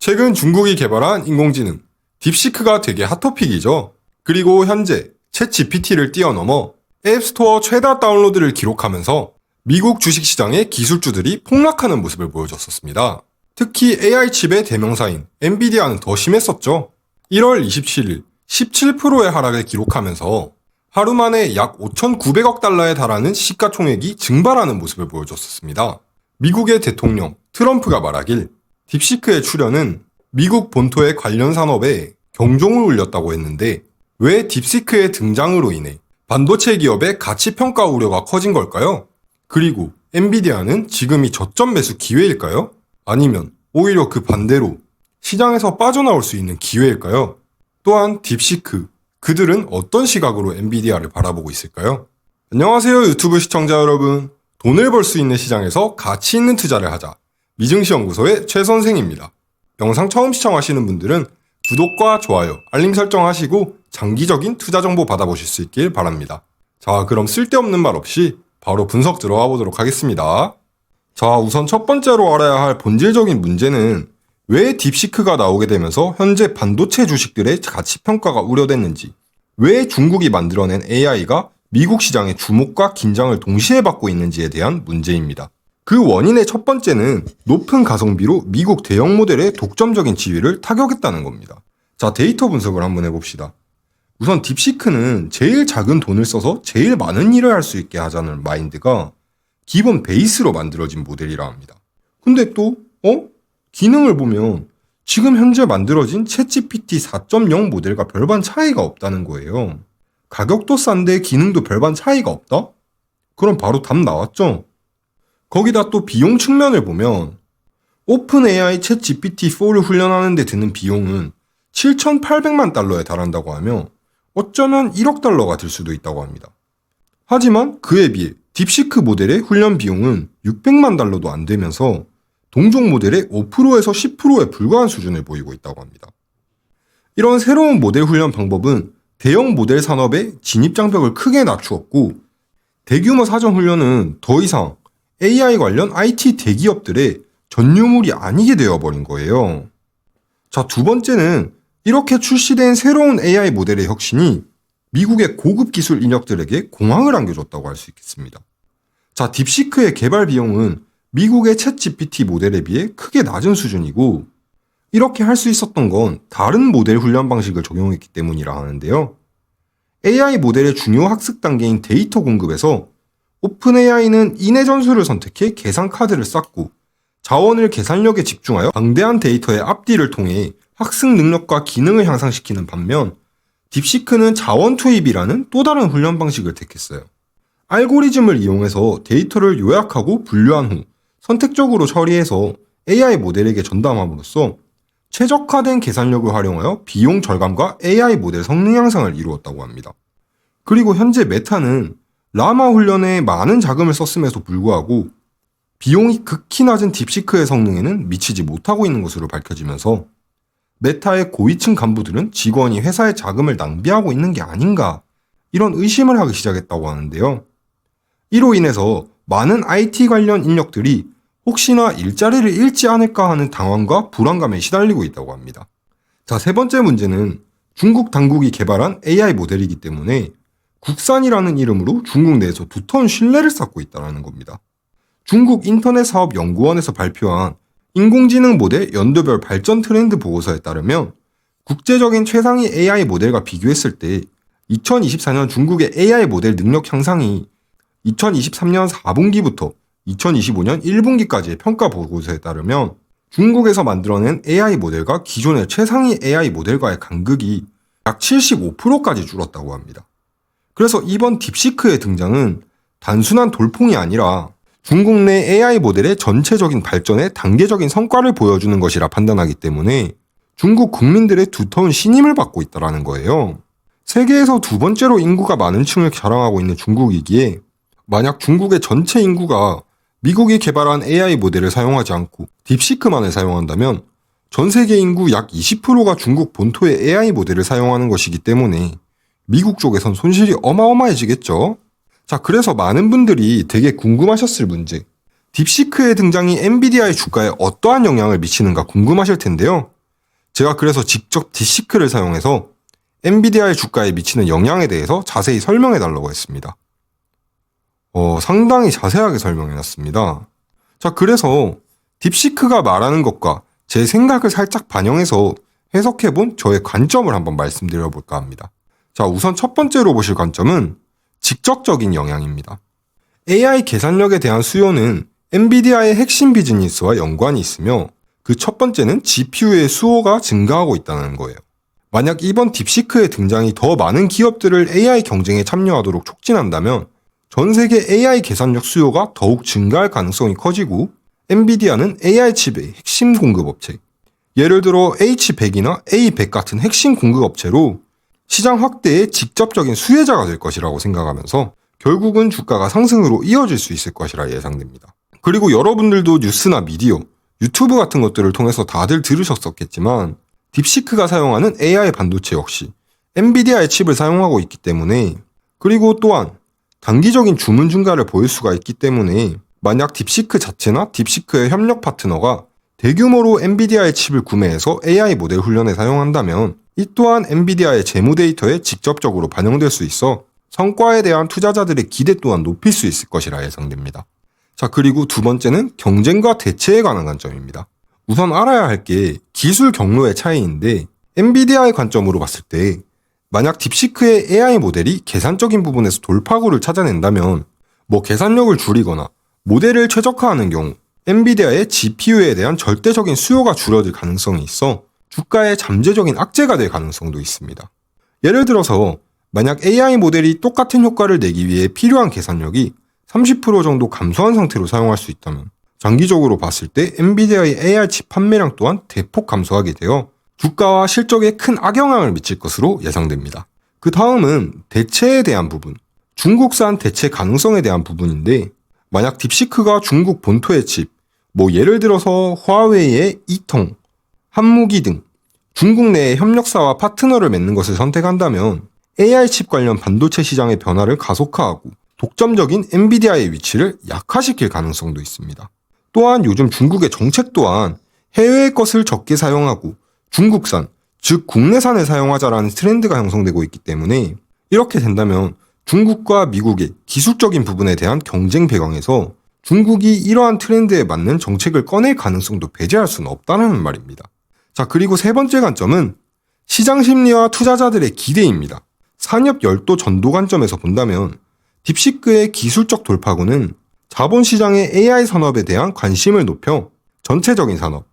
최근 중국이 개발한 인공지능 딥시크가 되게 핫토픽이죠. 그리고 현재 챗 GPT를 뛰어넘어 앱스토어 최다 다운로드를 기록하면서 미국 주식시장의 기술주들이 폭락하는 모습을 보여줬었습니다. 특히 AI 칩의 대명사인 엔비디아는 더 심했었죠. 1월 27일 17%의 하락을 기록하면서 하루 만에 약 5,900억 달러에 달하는 시가총액이 증발하는 모습을 보여줬었습니다. 미국의 대통령 트럼프가 말하길 딥시크의 출현은 미국 본토의 관련 산업에 경종을 울렸다고 했는데 왜 딥시크의 등장으로 인해 반도체 기업의 가치평가 우려가 커진 걸까요? 그리고 엔비디아는 지금이 저점 매수 기회일까요? 아니면 오히려 그 반대로 시장에서 빠져나올 수 있는 기회일까요? 또한 딥시크, 그들은 어떤 시각으로 엔비디아를 바라보고 있을까요? 안녕하세요 유튜브 시청자 여러분. 돈을 벌 수 있는 시장에서 가치 있는 투자를 하자. 미증시연구소의 최 선생입니다. 영상 처음 시청하시는 분들은 구독과 좋아요, 알림 설정하시고 장기적인 투자 정보 받아보실 수 있길 바랍니다. 자, 그럼 쓸데없는 말 없이 바로 분석 들어가 보도록 하겠습니다. 자, 우선 첫 번째로 알아야 할 본질적인 문제는 왜 딥시크가 나오게 되면서 현재 반도체 주식들의 가치 평가가 우려됐는지, 왜 중국이 만들어낸 AI가 미국 시장의 주목과 긴장을 동시에 받고 있는지에 대한 문제입니다. 그 원인의 첫 번째는 높은 가성비로 미국 대형 모델의 독점적인 지위를 타격했다는 겁니다. 자, 데이터 분석을 한번 해봅시다. 우선 딥시크는 제일 작은 돈을 써서 제일 많은 일을 할 수 있게 하자는 마인드가 기본 베이스로 만들어진 모델이라 합니다. 근데 또 기능을 보면 지금 현재 만들어진 챗GPT 4.0 모델과 별반 차이가 없다는 거예요. 가격도 싼데 기능도 별반 차이가 없다? 그럼 바로 답 나왔죠? 거기다 또 비용 측면을 보면 오픈AI 챗GPT4를 훈련하는 데 드는 비용은 7,800만 달러에 달한다고 하며 어쩌면 1억 달러가 들 수도 있다고 합니다. 하지만 그에 비해 딥시크 모델의 훈련 비용은 600만 달러도 안 되면서 동종 모델의 5%에서 10%에 불과한 수준을 보이고 있다고 합니다. 이런 새로운 모델 훈련 방법은 대형 모델 산업의 진입 장벽을 크게 낮추었고 대규모 사전 훈련은 더 이상 AI 관련 IT 대기업들의 전유물이 아니게 되어버린 거예요. 자, 두 번째는 이렇게 출시된 새로운 AI 모델의 혁신이 미국의 고급 기술 인력들에게 공황을 안겨줬다고 할 수 있겠습니다. 자, 딥시크의 개발 비용은 미국의 챗GPT 모델에 비해 크게 낮은 수준이고 이렇게 할 수 있었던 건 다른 모델 훈련 방식을 적용했기 때문이라 하는데요. AI 모델의 중요 학습 단계인 데이터 공급에서 오픈AI는 인해 전술을 선택해 계산 카드를 쌓고 자원을 계산력에 집중하여 방대한 데이터의 앞뒤를 통해 학습 능력과 기능을 향상시키는 반면 딥시크는 자원 투입이라는 또 다른 훈련 방식을 택했어요. 알고리즘을 이용해서 데이터를 요약하고 분류한 후 선택적으로 처리해서 AI 모델에게 전담함으로써 최적화된 계산력을 활용하여 비용 절감과 AI 모델 성능 향상을 이루었다고 합니다. 그리고 현재 메타는 라마 훈련에 많은 자금을 썼음에도 불구하고 비용이 극히 낮은 딥시크의 성능에는 미치지 못하고 있는 것으로 밝혀지면서 메타의 고위층 간부들은 직원이 회사의 자금을 낭비하고 있는 게 아닌가 이런 의심을 하기 시작했다고 하는데요. 이로 인해서 많은 IT 관련 인력들이 혹시나 일자리를 잃지 않을까 하는 당황과 불안감에 시달리고 있다고 합니다. 자, 세 번째 문제는 중국 당국이 개발한 AI 모델이기 때문에 국산이라는 이름으로 중국 내에서 두터운 신뢰를 쌓고 있다는 겁니다. 중국 인터넷사업연구원에서 발표한 인공지능 모델 연도별 발전 트렌드 보고서에 따르면 국제적인 최상위 AI 모델과 비교했을 때 2024년 중국의 AI 모델 능력 향상이 2023년 4분기부터 2025년 1분기까지의 평가 보고서에 따르면 중국에서 만들어낸 AI 모델과 기존의 최상위 AI 모델과의 간극이 약 75%까지 줄었다고 합니다. 그래서 이번 딥시크의 등장은 단순한 돌풍이 아니라 중국 내 AI 모델의 전체적인 발전의 단계적인 성과를 보여주는 것이라 판단하기 때문에 중국 국민들의 두터운 신임을 받고 있다는 거예요. 세계에서 두 번째로 인구가 많은 층을 자랑하고 있는 중국이기에 만약 중국의 전체 인구가 미국이 개발한 AI 모델을 사용하지 않고 딥시크만을 사용한다면 전 세계 인구 약 20%가 중국 본토의 AI 모델을 사용하는 것이기 때문에 미국 쪽에선 손실이 어마어마해지겠죠. 자, 그래서 많은 분들이 되게 궁금하셨을 문제. 딥시크의 등장이 엔비디아의 주가에 어떠한 영향을 미치는가 궁금하실 텐데요. 제가 그래서 직접 딥시크를 사용해서 엔비디아의 주가에 미치는 영향에 대해서 자세히 설명해 달라고 했습니다. 상당히 자세하게 설명해놨습니다. 자, 그래서 딥시크가 말하는 것과 제 생각을 살짝 반영해서 해석해본 저의 관점을 한번 말씀드려볼까 합니다. 자, 우선 첫 번째로 보실 관점은 직접적인 영향입니다. AI 계산력에 대한 수요는 엔비디아의 핵심 비즈니스와 연관이 있으며 그 첫 번째는 GPU의 수요가 증가하고 있다는 거예요. 만약 이번 딥시크의 등장이 더 많은 기업들을 AI 경쟁에 참여하도록 촉진한다면 전 세계 AI 계산력 수요가 더욱 증가할 가능성이 커지고 엔비디아는 AI 칩의 핵심 공급업체, 예를 들어 H100이나 A100 같은 핵심 공급업체로 시장 확대의 직접적인 수혜자가 될 것이라고 생각하면서 결국은 주가가 상승으로 이어질 수 있을 것이라 예상됩니다. 그리고 여러분들도 뉴스나 미디어, 유튜브 같은 것들을 통해서 다들 들으셨었겠지만 딥시크가 사용하는 AI 반도체 역시 엔비디아의 칩을 사용하고 있기 때문에, 그리고 또한 단기적인 주문 증가를 보일 수가 있기 때문에 만약 딥시크 자체나 딥시크의 협력 파트너가 대규모로 엔비디아의 칩을 구매해서 AI 모델 훈련에 사용한다면 이 또한 엔비디아의 재무 데이터에 직접적으로 반영될 수 있어 성과에 대한 투자자들의 기대 또한 높일 수 있을 것이라 예상됩니다. 자, 그리고 두 번째는 경쟁과 대체에 관한 관점입니다. 우선 알아야 할 게 기술 경로의 차이인데 엔비디아의 관점으로 봤을 때 만약 딥시크의 AI 모델이 계산적인 부분에서 돌파구를 찾아낸다면 계산력을 줄이거나 모델을 최적화하는 경우 엔비디아의 GPU에 대한 절대적인 수요가 줄어들 가능성이 있어 주가의 잠재적인 악재가 될 가능성도 있습니다. 예를 들어서 만약 AI 모델이 똑같은 효과를 내기 위해 필요한 계산력이 30% 정도 감소한 상태로 사용할 수 있다면 장기적으로 봤을 때 엔비디아의 AI 칩 판매량 또한 대폭 감소하게 되어 주가와 실적에 큰 악영향을 미칠 것으로 예상됩니다. 그 다음은 대체에 대한 부분, 중국산 대체 가능성에 대한 부분인데 만약 딥시크가 중국 본토의 칩, 예를 들어서 화웨이의 이통, 한무기 등 중국 내의 협력사와 파트너를 맺는 것을 선택한다면 AI 칩 관련 반도체 시장의 변화를 가속화하고 독점적인 엔비디아의 위치를 약화시킬 가능성도 있습니다. 또한 요즘 중국의 정책 또한 해외의 것을 적게 사용하고 중국산, 즉 국내산을 사용하자라는 트렌드가 형성되고 있기 때문에 이렇게 된다면 중국과 미국의 기술적인 부분에 대한 경쟁 배경에서 중국이 이러한 트렌드에 맞는 정책을 꺼낼 가능성도 배제할 수는 없다는 말입니다. 자, 그리고 세 번째 관점은 시장 심리와 투자자들의 기대입니다. 산업 열도 전도 관점에서 본다면 딥시크의 기술적 돌파구는 자본시장의 AI 산업에 대한 관심을 높여 전체적인 산업,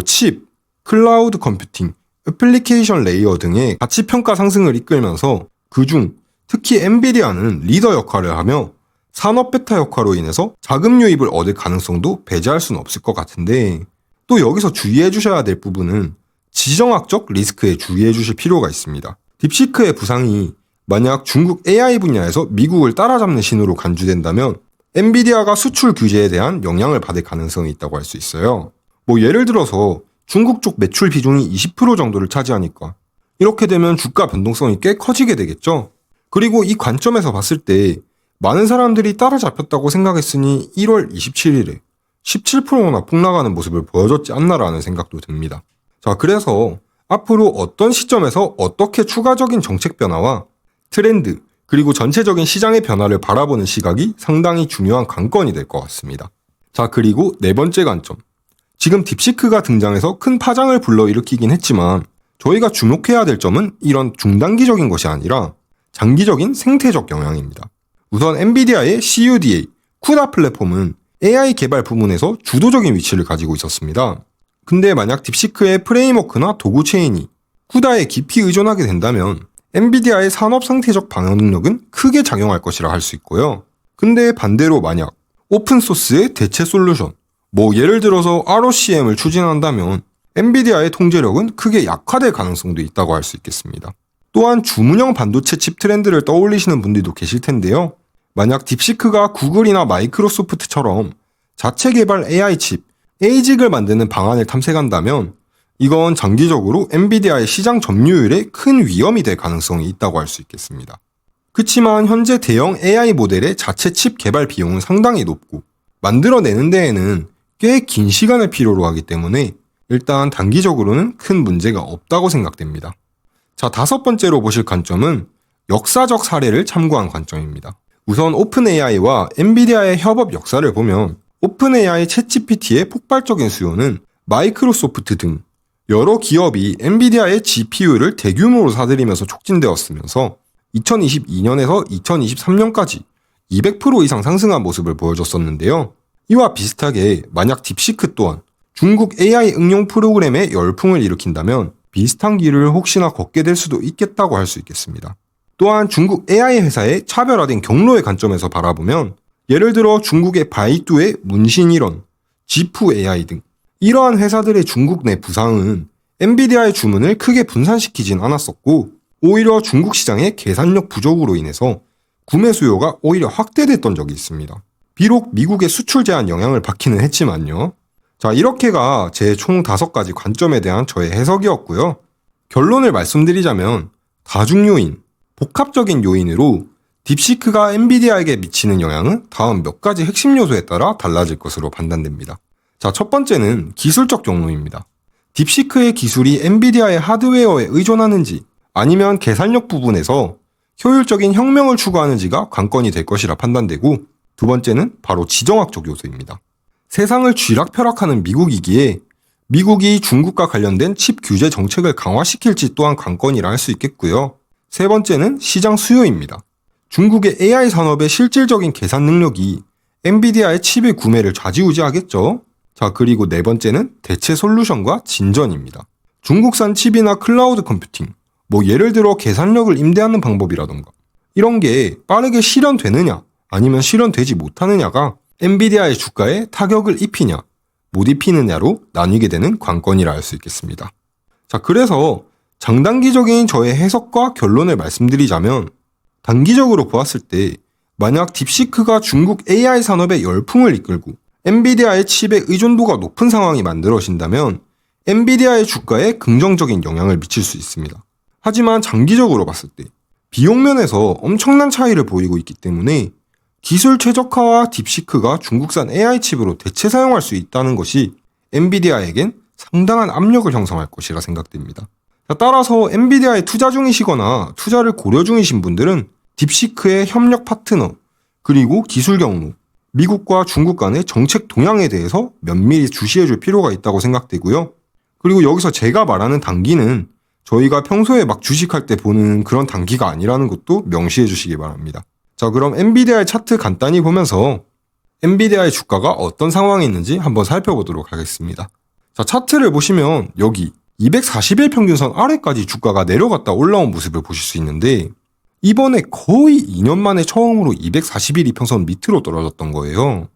칩, 클라우드 컴퓨팅, 애플리케이션 레이어 등의 가치평가 상승을 이끌면서 그중 특히 엔비디아는 리더 역할을 하며 산업 베타 효과로 인해서 자금 유입을 얻을 가능성도 배제할 수는 없을 것 같은데, 또 여기서 주의해 주셔야 될 부분은 지정학적 리스크에 주의해 주실 필요가 있습니다. 딥시크의 부상이 만약 중국 AI 분야에서 미국을 따라잡는 신호로 간주된다면 엔비디아가 수출 규제에 대한 영향을 받을 가능성이 있다고 할 수 있어요. 예를 들어서 중국 쪽 매출 비중이 20% 정도를 차지하니까 이렇게 되면 주가 변동성이 꽤 커지게 되겠죠. 그리고 이 관점에서 봤을 때 많은 사람들이 따라잡혔다고 생각했으니 1월 27일에 17%나 폭락하는 모습을 보여줬지 않나라는 생각도 듭니다. 자, 그래서 앞으로 어떤 시점에서 어떻게 추가적인 정책 변화와 트렌드, 그리고 전체적인 시장의 변화를 바라보는 시각이 상당히 중요한 관건이 될 것 같습니다. 자, 그리고 네 번째 관점. 지금 딥시크가 등장해서 큰 파장을 불러일으키긴 했지만 저희가 주목해야 될 점은 이런 중단기적인 것이 아니라 장기적인 생태적 영향입니다. 우선 엔비디아의 CUDA, 쿠다 플랫폼은 AI 개발 부문에서 주도적인 위치를 가지고 있었습니다. 근데 만약 딥시크의 프레임워크나 도구 체인이 쿠다에 깊이 의존하게 된다면 엔비디아의 산업 상태적 방어 능력은 크게 작용할 것이라 할 수 있고요. 근데 반대로 만약 오픈소스의 대체 솔루션, 예를 들어서 ROCm을 추진한다면 엔비디아의 통제력은 크게 약화될 가능성도 있다고 할 수 있겠습니다. 또한 주문형 반도체 칩 트렌드를 떠올리시는 분들도 계실 텐데요. 만약 딥시크가 구글이나 마이크로소프트처럼 자체 개발 AI 칩, ASIC을 만드는 방안을 탐색한다면 이건 장기적으로 엔비디아의 시장 점유율에 큰 위험이 될 가능성이 있다고 할 수 있겠습니다. 그치만 현재 대형 AI 모델의 자체 칩 개발 비용은 상당히 높고 만들어내는 데에는 꽤 긴 시간을 필요로 하기 때문에 일단 단기적으로는 큰 문제가 없다고 생각됩니다. 자, 5번째로 보실 관점은 역사적 사례를 참고한 관점입니다. 우선 오픈AI와 엔비디아의 협업 역사를 보면 오픈AI 챗GPT의 폭발적인 수요는 마이크로소프트 등 여러 기업이 엔비디아의 GPU를 대규모로 사들이면서 촉진되었으면서 2022년에서 2023년까지 200% 이상 상승한 모습을 보여줬었는데요. 이와 비슷하게 만약 딥시크 또한 중국 AI 응용 프로그램에 열풍을 일으킨다면 비슷한 길을 혹시나 걷게 될 수도 있겠다고 할 수 있겠습니다. 또한 중국 AI 회사의 차별화된 경로의 관점에서 바라보면 예를 들어 중국의 바이두의 문신이런, 지프 AI 등 이러한 회사들의 중국 내 부상은 엔비디아의 주문을 크게 분산시키진 않았었고 오히려 중국 시장의 계산력 부족으로 인해서 구매 수요가 오히려 확대됐던 적이 있습니다. 비록 미국의 수출 제한 영향을 받기는 했지만요. 자, 이렇게가 제 총 5가지 관점에 대한 저의 해석이었고요. 결론을 말씀드리자면 다중 요인, 복합적인 요인으로 딥시크가 엔비디아에게 미치는 영향은 다음 몇 가지 핵심 요소에 따라 달라질 것으로 판단됩니다. 자, 첫 번째는 기술적 경로입니다. 딥시크의 기술이 엔비디아의 하드웨어에 의존하는지 아니면 계산력 부분에서 효율적인 혁명을 추구하는지가 관건이 될 것이라 판단되고, 두 번째는 바로 지정학적 요소입니다. 세상을 쥐락펴락하는 미국이기에 미국이 중국과 관련된 칩 규제 정책을 강화시킬지 또한 관건이라 할 수 있겠고요. 세 번째는 시장 수요입니다. 중국의 AI 산업의 실질적인 계산 능력이 엔비디아의 칩의 구매를 좌지우지하겠죠. 자, 그리고 네 번째는 대체 솔루션과 진전입니다. 중국산 칩이나 클라우드 컴퓨팅, 예를 들어 계산력을 임대하는 방법이라던가 이런 게 빠르게 실현되느냐 아니면 실현되지 못하느냐가 엔비디아의 주가에 타격을 입히냐 못 입히느냐로 나뉘게 되는 관건이라 할 수 있겠습니다. 자, 그래서 장단기적인 저의 해석과 결론을 말씀드리자면 단기적으로 보았을 때 만약 딥시크가 중국 AI 산업의 열풍을 이끌고 엔비디아의 칩의 의존도가 높은 상황이 만들어진다면 엔비디아의 주가에 긍정적인 영향을 미칠 수 있습니다. 하지만 장기적으로 봤을 때 비용 면에서 엄청난 차이를 보이고 있기 때문에 기술 최적화와 딥시크가 중국산 AI 칩으로 대체 사용할 수 있다는 것이 엔비디아에겐 상당한 압력을 형성할 것이라 생각됩니다. 따라서 엔비디아에 투자 중이시거나 투자를 고려 중이신 분들은 딥시크의 협력 파트너, 그리고 기술 경로, 미국과 중국 간의 정책 동향에 대해서 면밀히 주시해줄 필요가 있다고 생각되고요. 그리고 여기서 제가 말하는 단기는 저희가 평소에 막 주식할 때 보는 그런 단기가 아니라는 것도 명시해 주시기 바랍니다. 자, 그럼 엔비디아의 차트 간단히 보면서 엔비디아의 주가가 어떤 상황에 있는지 한번 살펴보도록 하겠습니다. 자, 차트를 보시면 여기 240일 평균선 아래까지 주가가 내려갔다 올라온 모습을 보실 수 있는데 이번에 거의 2년 만에 처음으로 240일 이평선 밑으로 떨어졌던 거예요.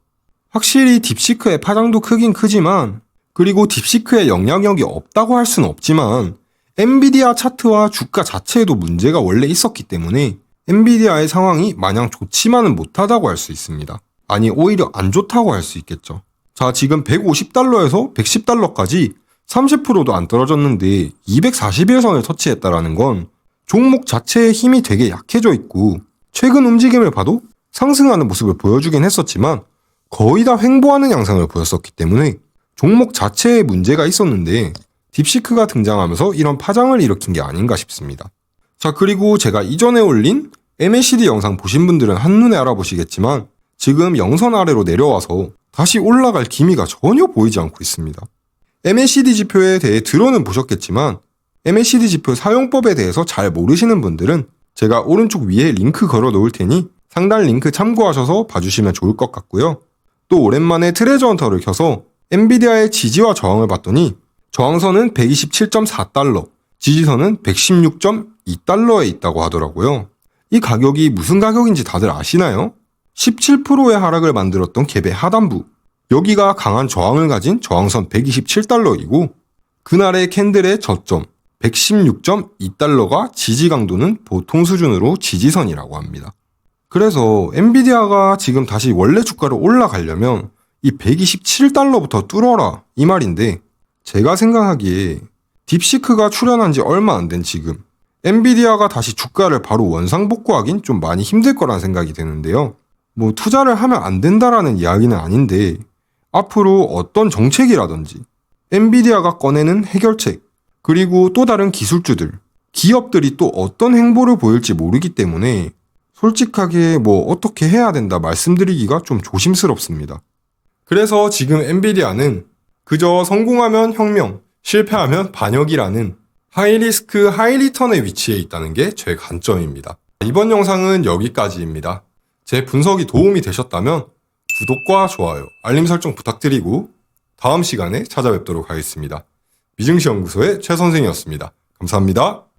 확실히 딥시크의 파장도 크긴 크지만, 그리고 딥시크의 영향력이 없다고 할 수는 없지만 엔비디아 차트와 주가 자체에도 문제가 원래 있었기 때문에 엔비디아의 상황이 마냥 좋지만은 못하다고 할 수 있습니다. 아니, 오히려 안 좋다고 할 수 있겠죠. 자, 지금 150달러에서 110달러까지 30%도 안 떨어졌는데 240일 선을 터치했다라는 건 종목 자체의 힘이 되게 약해져 있고 최근 움직임을 봐도 상승하는 모습을 보여주긴 했었지만 거의 다 횡보하는 양상을 보였었기 때문에 종목 자체에 문제가 있었는데 딥시크가 등장하면서 이런 파장을 일으킨 게 아닌가 싶습니다. 자, 그리고 제가 이전에 올린 MACD 영상 보신 분들은 한눈에 알아보시겠지만 지금 영선 아래로 내려와서 다시 올라갈 기미가 전혀 보이지 않고 있습니다. MACD 지표에 대해 들어는 보셨겠지만 MACD 지표 사용법에 대해서 잘 모르시는 분들은 제가 오른쪽 위에 링크 걸어 놓을 테니 상단 링크 참고하셔서 봐주시면 좋을 것 같고요. 또 오랜만에 트레저 헌터를 켜서 엔비디아의 지지와 저항을 봤더니 저항선은 127.4달러, 지지선은 116.2달러에 있다고 하더라고요. 이 가격이 무슨 가격인지 다들 아시나요? 17%의 하락을 만들었던 갭의 하단부, 여기가 강한 저항을 가진 저항선 127달러이고 그날의 캔들의 저점 116.2달러가 지지 강도는 보통 수준으로 지지선이라고 합니다. 그래서 엔비디아가 지금 다시 원래 주가로 올라가려면 이 127달러부터 뚫어라 이 말인데, 제가 생각하기에 딥시크가 출연한 지 얼마 안 된 지금 엔비디아가 다시 주가를 바로 원상복구하긴 좀 많이 힘들 거란 생각이 드는데요. 투자를 하면 안 된다라는 이야기는 아닌데 앞으로 어떤 정책이라든지 엔비디아가 꺼내는 해결책, 그리고 또 다른 기술주들, 기업들이 또 어떤 행보를 보일지 모르기 때문에 솔직하게 어떻게 해야 된다 말씀드리기가 좀 조심스럽습니다. 그래서 지금 엔비디아는 그저 성공하면 혁명, 실패하면 반역이라는 하이리스크 하이리턴의 위치에 있다는 게 제 관점입니다. 이번 영상은 여기까지입니다. 제 분석이 도움이 되셨다면 구독과 좋아요, 알림 설정 부탁드리고 다음 시간에 찾아뵙도록 하겠습니다. 미증시연구소의 최 선생이었습니다. 감사합니다.